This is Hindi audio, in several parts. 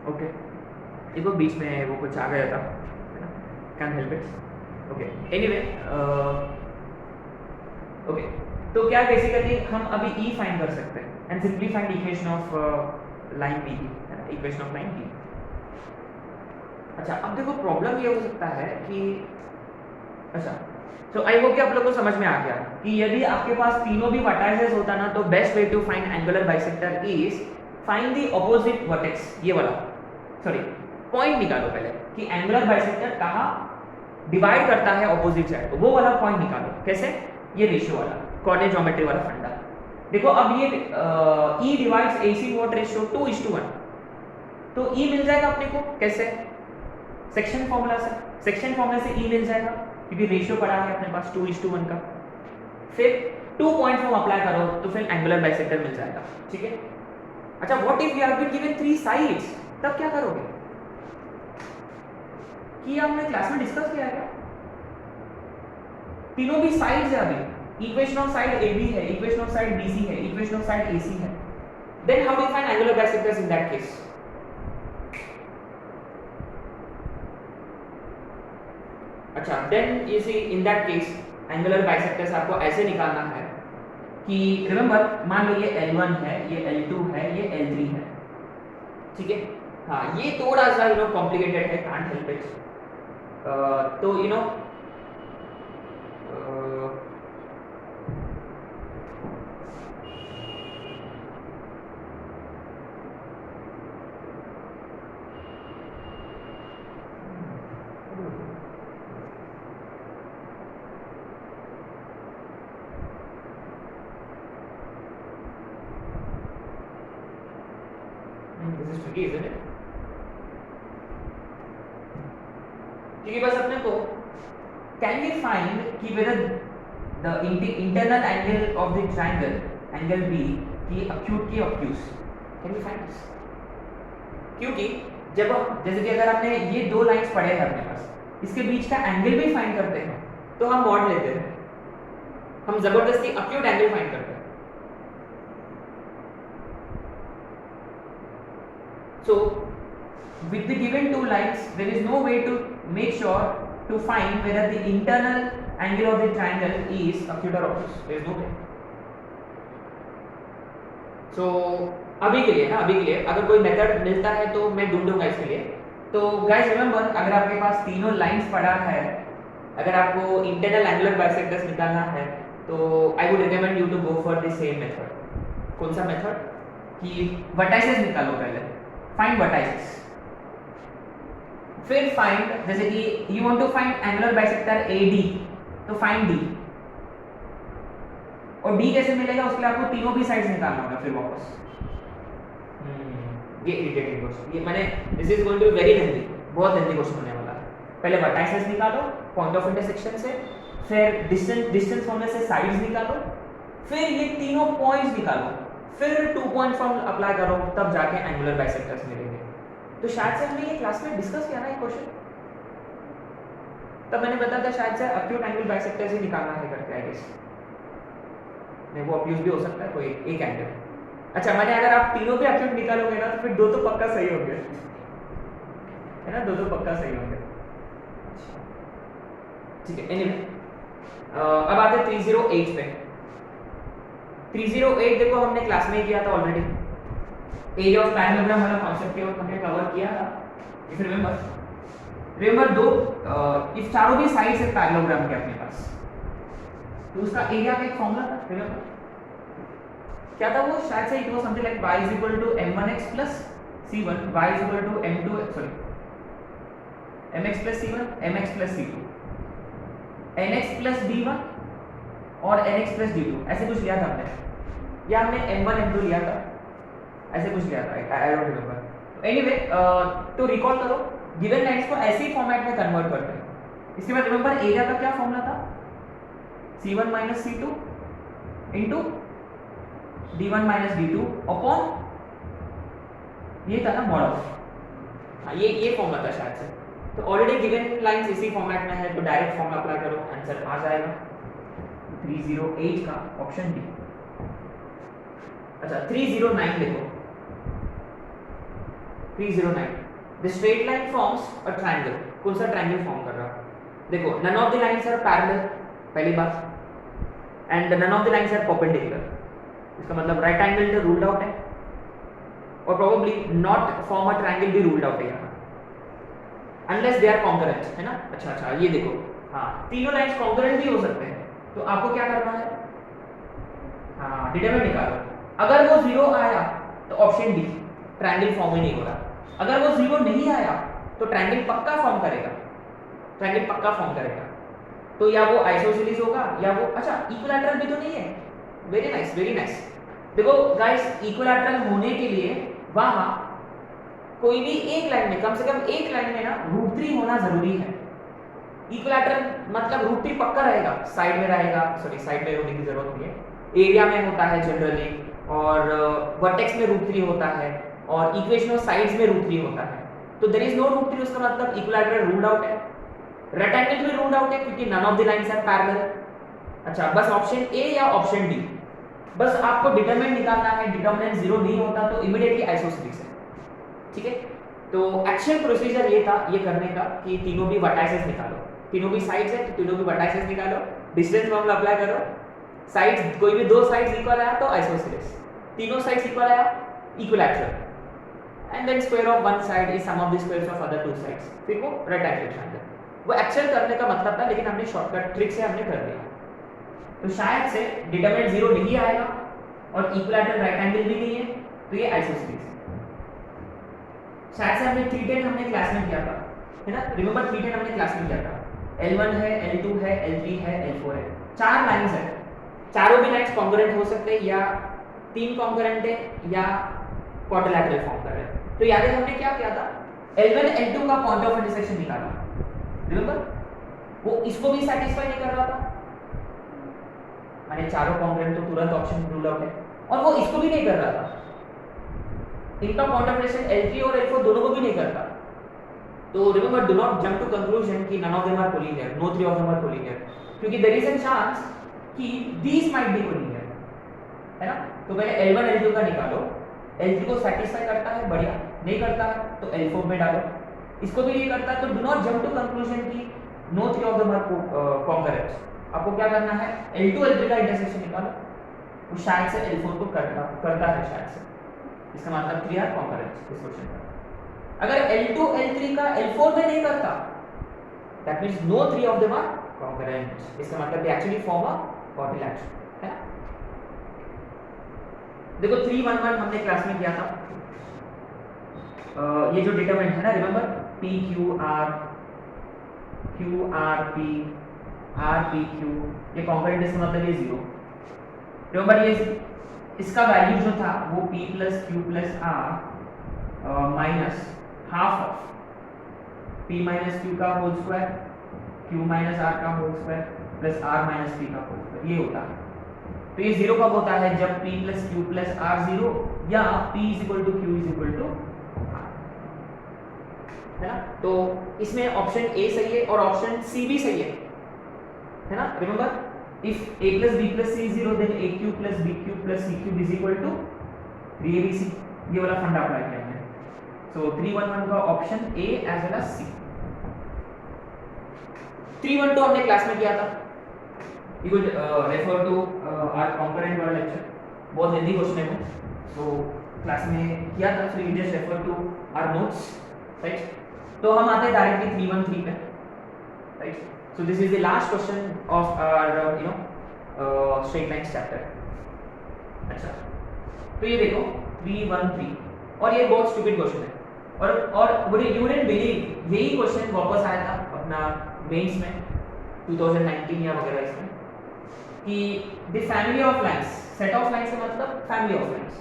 ओके, देखो बीच में वो कुछ आ गया था, can help it. Okay, anyway, okay, तो क्या बेसिकली हम अभी ई फाइंड कर सकते हैं and simply find equation of line B की, है ना, इक्वेशन ऑफ लाइन बी। अच्छा, अब देखो प्रॉब्लम ये हो सकता है कि, अच्छा, तो आई होप कि आप लोग को समझ में आ गया कि यदि आपके पास तीनों भी वर्टाइसेस होता ना, तो best way to find angular bisector is find the opposite vertex. ये वाला, सॉरी, पॉइंट निकालो पहले कि एंगुलर बाइसेक्टर कहाँ डिवाइड करता है ऑपोजिट साइड, तो वो वाला पॉइंट निकालो। कैसे? ये रेशियो वाला, कोऑर्डिनेट ज्योमेट्री वाला फंडा। देखो अब ये ई डिवाइड्स एसी व्हाट रेशियो 2:1, तो ई मिल जाएगा अपने को कैसे? सेक्शन फॉर्मूला से। सेक्शन फॉर्मूला से ई मिल जाएगा क्योंकि रेशियो पड़ा है अपने पास 2:1 का। फिर 2 पॉइंट फॉर्म अप्लाई करो तो फिर एंगुलर बाइसेक्टर मिल जाएगा। ठीक है। अच्छा, what if you have been given 3 sides, तब क्या करोगे? कि हमने क्लास में डिस्कस किया है क्या? तीनों भी साइड्स है अभी। इक्वेशन ऑफ साइड AB है, इक्वेशन ऑफ साइड BC है, इक्वेशन ऑफ साइड AC है। Then how do you find angular bisectors in that case? अच्छा, then you see in that case angular bisectors आपको ऐसे निकालना है कि रिमेंबर, मान लो ये L1 है, ये L2 है, ये L3 है। ठीक है। हाँ, ये थोड़ा सा कॉम्प्लिकेटेड है, कांट हेल्प इट। तो this is tricky, isn't it? क्योंकि बस अपने को कैन वी फाइंड कि whether the internal angle of the triangle, angle B की acute की obtuse, can we find this? क्योंकि जब जैसे कि अगर आपने ये दो लाइंस पढ़े हैं अपने पास, इसके बीच का एंगल भी फाइंड करते हैं, तो हम मॉड लेते हैं, हम जबरदस्ती acute एंगल फाइंड करते हैं। So with the given two lines, there is no way to make sure to find whether the internal angle of the triangle is acute or obtuse. There is no way. So अभी के लिए ना, अभी के लिए अगर कोई मेथड मिलता है तो मैं ढूंढूंगा इसके लिए। तो गाइस रिमेंबर, अगर आपके पास तीनों लाइंस पड़ा है, अगर आपको इंटरनल एंगुलर बाइसेक्टर्स निकालना है, तो I would recommend you to go for the same method. कौन सा मेथड? कि वर्टाइसेस निकालो पहले, फाइंड वर्टाइसेस, फिर फाइंड, जैसे कि you want to find angular bisector AD, तो फाइंड D, और D कैसे मिलेगा? उसके लिए आपको तीनों भी साइड्स निकालना होगा फिर वापस। ये इरिटेटिंग क्वेश्चन, ये मैंने, this is going to very lengthy, बहुत लेंथी क्वेश्चन होने वाला है। पहले वर्टाइसेस निकालो पॉइंट ऑफ इंटरसेक्शन से, फिर डिस्टेंस फॉर्मूले से साइड्स निकालो, फिर ये तीनों पॉइंट्स निकालो, फिर 2 पॉइंट फॉर्म अप्लाई करो, तब जाके एंगुलर बाइसेक्टर्स मिलेंगे। तो शायद से हमने ये क्लास में डिस्कस किया ना ये क्वेश्चन, तब मैंने बताया था शायद से एक्यूट एंगल बाइसेक्टर्स ही निकालना है करके, आई गेस। नहीं, वो अब्यूज भी हो सकता है कोई एक एंगल। अच्छा, मैंने अगर आप तीनों भी एक्यूट निकालोगे ना, तो फिर दो तो पक्का सही होंगे, है ना, दो तो पक्का सही होंगे। ठीक है, एनीवे, अब आते हैं 308 पे। 308 देखो हमने क्लास में ही किया था ऑलरेडी, एरिया ऑफ पैरेललोग्राम वाला कॉन्सेप्ट के हमने कवर किया था, इफ रिमेंबर दो, इफ चारों भी साइड्स है पैरेललोग्राम के अपने पास, तो उसका एरिया का एक फॉर्मूला था, रिमेंबर क्या था वो? शायद से it was something like y is equal to m1x plus c1, y is equal to m2, sorry, mx plus c1, mx plus c2, nx plus d1 और nx plus d2, ऐसे कुछ लिया था हमने, या हमने m1 m2 लिया था, ऐसे कुछ लिया था, आई डोंट रिमेंबर। एनीवे, तो रिकॉल करो, गिवन लाइंस को ऐसे ही फॉर्मेट में कन्वर्ट करते हैं। इसके बाद रिमेंबर एरिया का क्या फॉर्मूला था? c1 minus c2 into d1 minus d2 upon, ये था ना मॉड ऑफ, हाँ ये फॉर्मूला था शायद से। तो ऑलरेडी गिवन लाइंस इसी फॉर्मेट में है, तो डायरेक्ट फॉर्मूला अप्लाई करो, आंसर आ जाएगा 308 का ऑप्शन डी। अच्छा, 309 देखो, 309. The straight line forms a triangle. कौन सा ट्रायंगल फॉर्म कर रहा है? देखो, none of the lines are parallel, पहली बात, and none of the lines are perpendicular. इसका मतलब राइट एंगल तो रूल्ड आउट है, और probably not form a triangle भी रूल्ड आउट है यहाँ, unless they are congruent, है ना? अच्छा, ये देखो, हाँ, तीनों लाइंस कॉन्ग्रुएंट भी हो सकते हैं, तो आपको क्या करना है? हाँ, डिटरमिनेंट निकालो। अगर वो 0 आया तो ऑप्शन डी, ट्रायंगल फॉर्म ही नहीं हो रहा। अगर वो 0 नहीं आया तो ट्रायंगल पक्का फॉर्म करेगा, ट्रायंगल पक्का फॉर्म करेगा। तो या वो आइसोसेलेस होगा या वो, अच्छा, इक्विलैटरल भी तो नहीं है। Very nice, very nice. देखो गाइस, इक्विलैटरल होने के लिए वहां कोई भी एक लाइन में, कम से कम एक लाइन में ना √3 होना जरूरी है। इक्विलैटरल मतलब √3 पक्का रहेगा, साइड में रहेगा, सॉरी साइड में होने की जरूरत नहीं है, एरिया में होता है जनरली, और वर्टेक्स में √3 होता है, और इक्वेशन ऑफ साइड्स में √3 होता है। तो देयर इज नो √3, उसका मतलब इक्विलैटरल रूल्ड आउट है। रेक्टेंगल भी रूल्ड आउट है क्योंकि none of the lines are parallel. अच्छा, बस ऑप्शन ए या ऑप्शन डी, बस आपको डिटरमिनेंट निकालना है। डिटरमिनेंट 0 नहीं होता तो इमीडिएटली आइसोसेलेस है, ठीक है? तो एक्चुअल प्रोसीजर ये था, ये करने का कि तीनों भी वर्टाइसेस निकालो, तीनों भी साइड्स है तो तीनों भी वर्टाइसेस निकालो, डिस्टेंस फॉर्मूला अप्लाई करो, साइड्स कोई भी दो साइड्स इक्वल आया तो आइसोसेलेस, तीनों साइड्स इक्वल आया equilateral, and then square of one side is sum of the squares of other two sides, फिर वो रेक्टेंगुलर ट्रायंगल। वो एक्चुअल करने का मतलब था, लेकिन हमने शॉर्टकट ट्रिक से हमने कर दिया। तो शायद से डिटरमिनेंट 0 नहीं आएगा और इक्विलैटरल राइट एंगल भी नहीं है, तो ये आइसोसेलेस है। शायद से हमने 310 हमने क्लास में किया था, है ना? रिमेंबर 310 हमने क्लास में किया था। L1 है, L2 है, L3 है, L4 है, 4 लाइंस है। चारों भी लाइंस कॉन्ग्रुएंट हो सकते हैं, या 3 कॉन्ग्रुएंट है, या क्वाड्रिलैटरल फॉर्म कर रहे हैं। तो याद है हमने क्या किया था? L1 L2 का पॉइंट ऑफ इंटरसेक्शन निकाला, रिमेंबर? वो इसको भी सैटिस्फाई नहीं कर रहा था, माने चारों कॉन्ग्रुएंट तो तुरंत ऑप्शन रूल आउट है, और वो इसको भी नहीं कर रहा था। इनका पॉइंट ऑफ इंटरसेक्शन L3 और L4 दोनों को भी नहीं करता। तो remember, do not jump to conclusion कि none of them are collinear, no 3 of them are collinear, क्योंकि देयर इज अ चांस कि दीस माइट बी कोलिनियर, है ना? तो पहले L1 L2 का निकालो, L3 को सैटिस्फाई करता है, बढ़िया, नहीं करता है तो L4 में डालो, इसको भी नहीं करता, तो do not jump to conclusion कि no 3 of them are concurrent. आपको क्या करना है? L2 L3 का इंटरसेक्शन निकालो, वो शायद से L4 को करता है शायद से, इसका मतलब 3 आर कॉन्करेंट इस क्वेश्चन का। अगर L2 L3 का L4 में नहीं करता, that means no 3 of them are concurrent, इसका मतलब they actually form a quadrilateral, है ना? देखो 311 हमने क्लास में किया था। ये जो डिटरमिनेंट है ना, remember, P Q R P R P Q, ये कॉन्करेंट, इसका मतलब ये 0। रिमेंबर, ये इसका वैल्यू जो था वो P plus Q plus R minus half of P minus Q का whole square, Q minus R का whole square plus R minus P का होल स्क्वायर, ये होता है। तो ये 0 कब होता है? जब P plus Q plus R 0 या P is equal to Q is equal to R, है ना? तो इसमें ऑप्शन A सही है और ऑप्शन C भी सही है ना? Remember, if A plus B plus C is 0 then AQ plus BQ plus CQ is equal to 3ABC, ये वाला फंडा अप्लाई किया हमने। सो 311 का option A as well as C। 312 हमने क्लास में किया था, you could refer to our concurrent वाला लेक्चर, बहुत जल्दी क्वेश्चन है वो, सो क्लास में किया था, सो you just refer to our notes, right? तो हम आते हैं डायरेक्टली 313 पे, right? So this is the last question of our straight lines chapter। अच्छा, तो ये देखो 313, और ये बहुत स्टूपिड क्वेश्चन है, और you wouldn't believe यही क्वेश्चन वापस आया था अपना मेंस में 2019 या वगैरह इसमें, कि the family of lines, set of lines का मतलब family of lines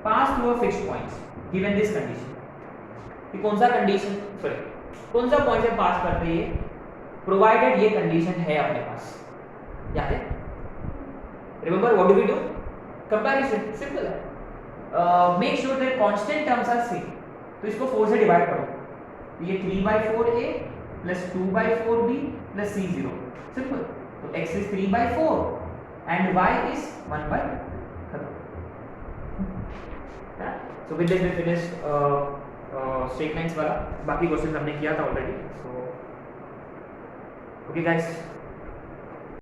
pass through a fixed points given this condition, कि कौन सा कंडीशन, सॉरी कौन सा पॉइंट से पास करते हैं ये, प्रोवाइडेड ये कंडीशन है अपने पास, याद है? Remember what do we do? Comparison, simple है। Make sure that constant terms are same, तो इसको 4 से डिवाइड करो, तो ये 3/4a plus 2/4b plus c 0, simple. तो x is 3/4 and y is 1/, so with this we finished straight lines वाला, बाकी क्वेश्चन हमने किया था ऑलरेडी. So okay guys,